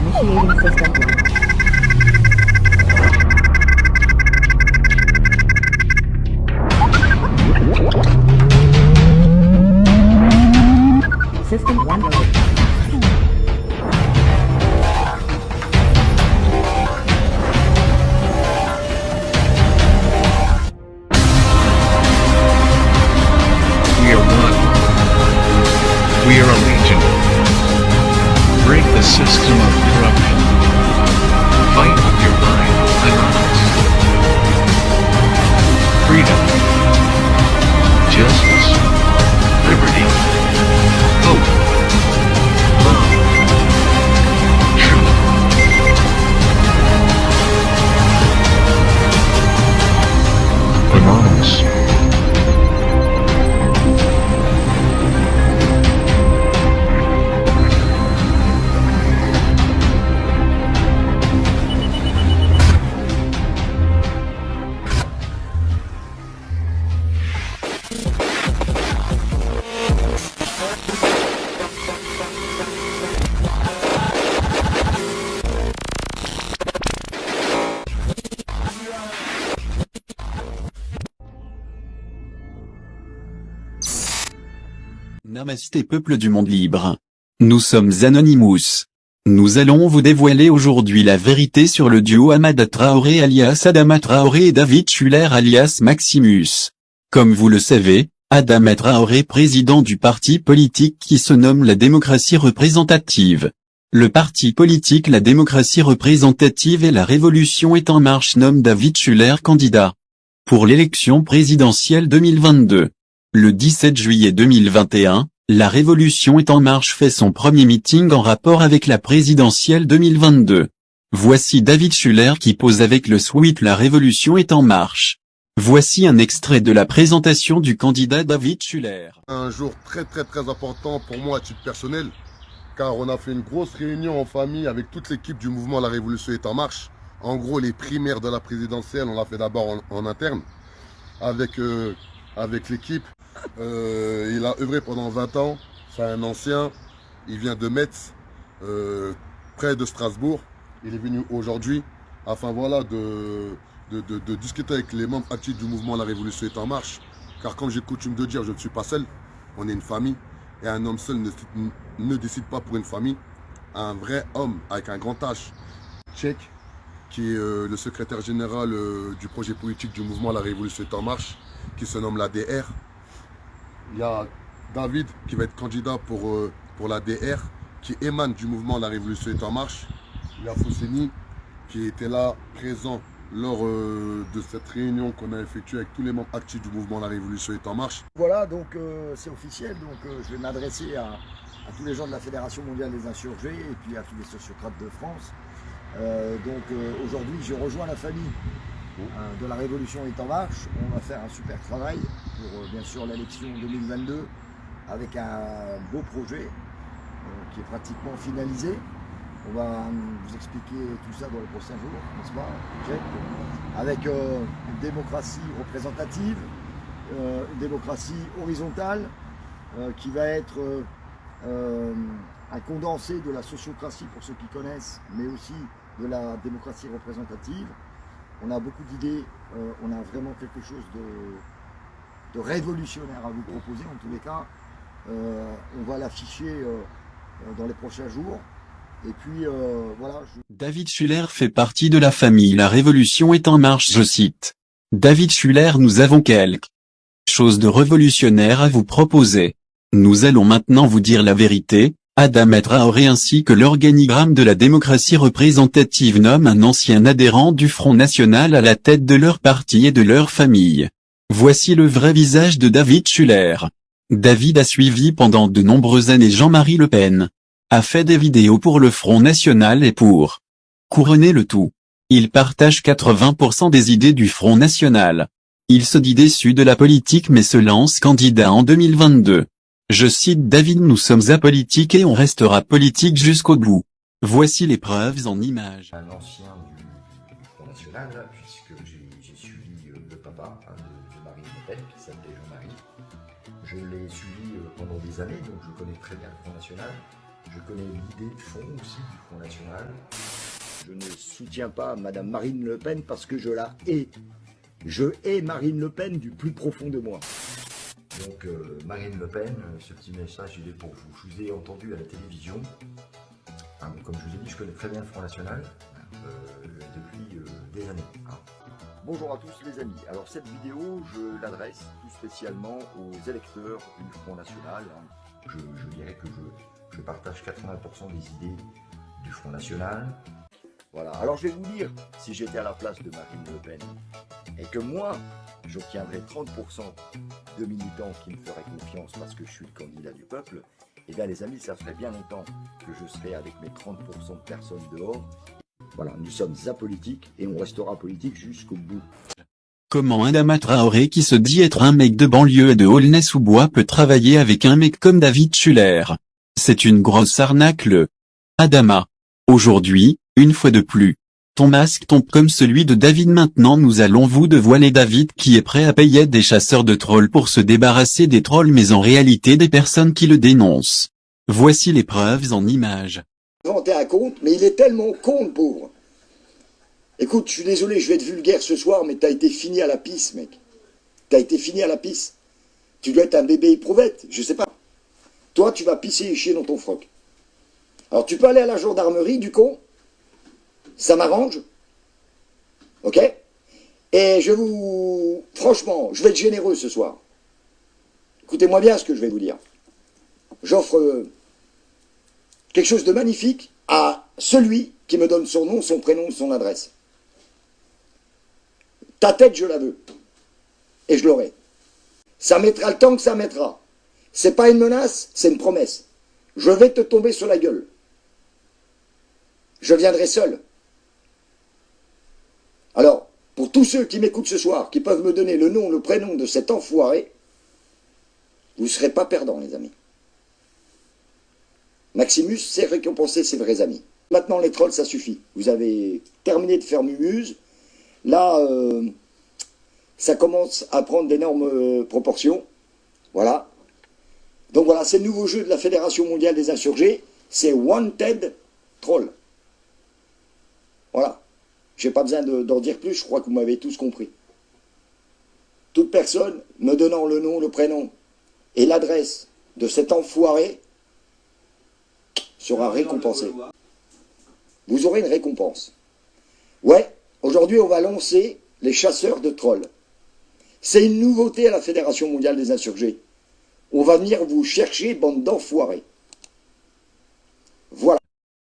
Initiating system launch. System 1 loaded. We are one. We are a legion. Break the system of corruption. Fight with your mind, Anonymous. Freedom. Justice. Liberty. Hope. Love. Truth. Anonymous. Namasté peuple du monde libre. Nous sommes Anonymous. Nous allons vous dévoiler aujourd'hui la vérité sur le duo Amada Traoré alias Adama Traoré et David Schuller alias Maximus. Comme vous le savez, Adama Traoré président du parti politique qui se nomme la démocratie représentative. Le parti politique La démocratie représentative et la révolution est en marche nomme David Schuller candidat pour l'élection présidentielle 2022. Le 17 juillet 2021, La Révolution est en marche fait son premier meeting en rapport avec la présidentielle 2022. Voici David Schuller qui pose avec le sweat La Révolution est en marche. Voici un extrait de la présentation du candidat David Schuller. Un jour très important pour moi à titre personnel, car on a fait une grosse réunion en famille avec toute l'équipe du mouvement La Révolution est en marche. En gros, les primaires de la présidentielle, on l'a fait d'abord en interne avec l'équipe. Il a œuvré pendant 20 ans, c'est un ancien, il vient de Metz, près de Strasbourg. Il est venu aujourd'hui afin voilà, de discuter avec les membres actifs du mouvement La Révolution est en marche. Car comme j'ai coutume de dire, je ne suis pas seul, on est une famille. Et un homme seul ne décide pas pour une famille. Un vrai homme avec un grand H, Tchèque, qui est le secrétaire général du projet politique du mouvement La Révolution est en marche, qui se nomme l'ADR. Il y a David qui va être candidat pour l'ADR, qui émane du mouvement La Révolution est en marche. Il y a Fousseni qui était là, présent lors de cette réunion qu'on a effectuée avec tous les membres actifs du mouvement La Révolution est en marche. Voilà, donc c'est officiel, donc je vais m'adresser à tous les gens de la Fédération mondiale des insurgés et puis à tous les sociocrates de France. Aujourd'hui, je rejoins la famille de La Révolution est en marche. On va faire un super travail pour bien sûr l'élection 2022 avec un beau projet qui est pratiquement finalisé. On va vous expliquer tout ça dans les prochains jours, n'est-ce pas, Jack ? Avec une démocratie représentative, une démocratie horizontale qui va être un condensé de la sociocratie pour ceux qui connaissent, mais aussi de la démocratie représentative. On a beaucoup d'idées, on a vraiment quelque chose de révolutionnaire à vous proposer en tous les cas. On va l'afficher dans les prochains jours. Et puis voilà. David Schuller fait partie de la famille La Révolution est en marche, je cite. David Schuller, nous avons quelque chose de révolutionnaire à vous proposer. Nous allons maintenant vous dire la vérité. Adama Traoré ainsi que l'organigramme de la démocratie représentative nomme un ancien adhérent du Front National à la tête de leur parti et de leur famille. Voici le vrai visage de David Schuller. David a suivi pendant de nombreuses années Jean-Marie Le Pen. A fait des vidéos pour le Front National et pour couronner le tout. Il partage 80% des idées du Front National. Il se dit déçu de la politique mais se lance candidat en 2022. Je cite David, nous sommes apolitiques et on restera politique jusqu'au bout. Voici les preuves en images. Un ancien du Front National, puisque j'ai suivi le papa de Marine Le Pen, qui s'appelait Jean-Marie. Je l'ai suivi pendant des années, donc je connais très bien le Front National. Je connais l'idée de fond aussi du Front National. Je ne soutiens pas Madame Marine Le Pen parce que je la hais. Je hais Marine Le Pen du plus profond de moi. Donc Marine Le Pen, ce petit message il est pour vous. Je vous ai entendu à la télévision. Hein, comme je vous ai dit, je connais très bien le Front National depuis des années. Hein. Bonjour à tous les amis. Alors cette vidéo, je l'adresse tout spécialement aux électeurs du Front National. Je dirais que je partage 80% des idées du Front National. Voilà. Alors je vais vous dire, si j'étais à la place de Marine Le Pen, et que moi, j'obtiendrais 30% de militants qui me feraient confiance parce que je suis le candidat du peuple, eh bien les amis, ça ferait bien longtemps que je serais avec mes 30% de personnes dehors. Voilà, nous sommes apolitiques et on restera politique jusqu'au bout. Comment Adama Traoré qui se dit être un mec de banlieue et de Aulnay-sous-Bois peut travailler avec un mec comme David Schuller? C'est une grosse arnaque le Adama. Aujourd'hui, une fois de plus, ton masque tombe comme celui de David. Maintenant nous allons vous dévoiler David qui est prêt à payer des chasseurs de trolls pour se débarrasser des trolls mais en réalité des personnes qui le dénoncent. Voici les preuves en images. Inventer un compte, mais il est tellement con le pauvre. Écoute, je suis désolé, je vais être vulgaire ce soir, mais t'as été fini à la pisse, mec. T'as été fini à la pisse. Tu dois être un bébé éprouvette, je sais pas. Toi, tu vas pisser et chier dans ton froc. Alors, tu peux aller à la gendarmerie, du con. Ça m'arrange. Ok? Et franchement, je vais être généreux ce soir. Écoutez-moi bien ce que je vais vous dire. J'offre quelque chose de magnifique à celui qui me donne son nom, son prénom, son adresse. Ta tête, je la veux. Et je l'aurai. Ça mettra le temps que ça mettra. C'est pas une menace, c'est une promesse. Je vais te tomber sur la gueule. Je viendrai seul. Alors, pour tous ceux qui m'écoutent ce soir, qui peuvent me donner le nom, le prénom de cet enfoiré, vous ne serez pas perdants, les amis. Maximus sait récompenser ses vrais amis. Maintenant, les trolls, ça suffit. Vous avez terminé de faire mumuse. Là, ça commence à prendre d'énormes proportions. Voilà. Donc voilà, c'est le nouveau jeu de la Fédération mondiale des insurgés. C'est Wanted Troll. Voilà. Je n'ai pas besoin d'en dire plus, je crois que vous m'avez tous compris. Toute personne me donnant le nom, le prénom et l'adresse de cet enfoiré sera récompensée. Vous aurez une récompense. Ouais, aujourd'hui on va lancer les chasseurs de trolls. C'est une nouveauté à la Fédération mondiale des insurgés. On va venir vous chercher, bande d'enfoirés. Voilà.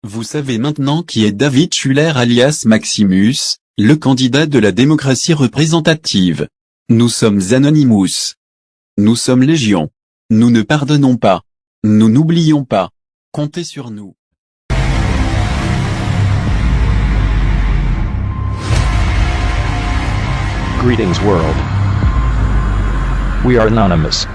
Vous savez maintenant qui est David Schuller alias Maximus, le candidat de la démocratie représentative. Nous sommes Anonymous. Nous sommes Légion. Nous ne pardonnons pas. Nous n'oublions pas. Comptez sur nous. Greetings world. We are Anonymous.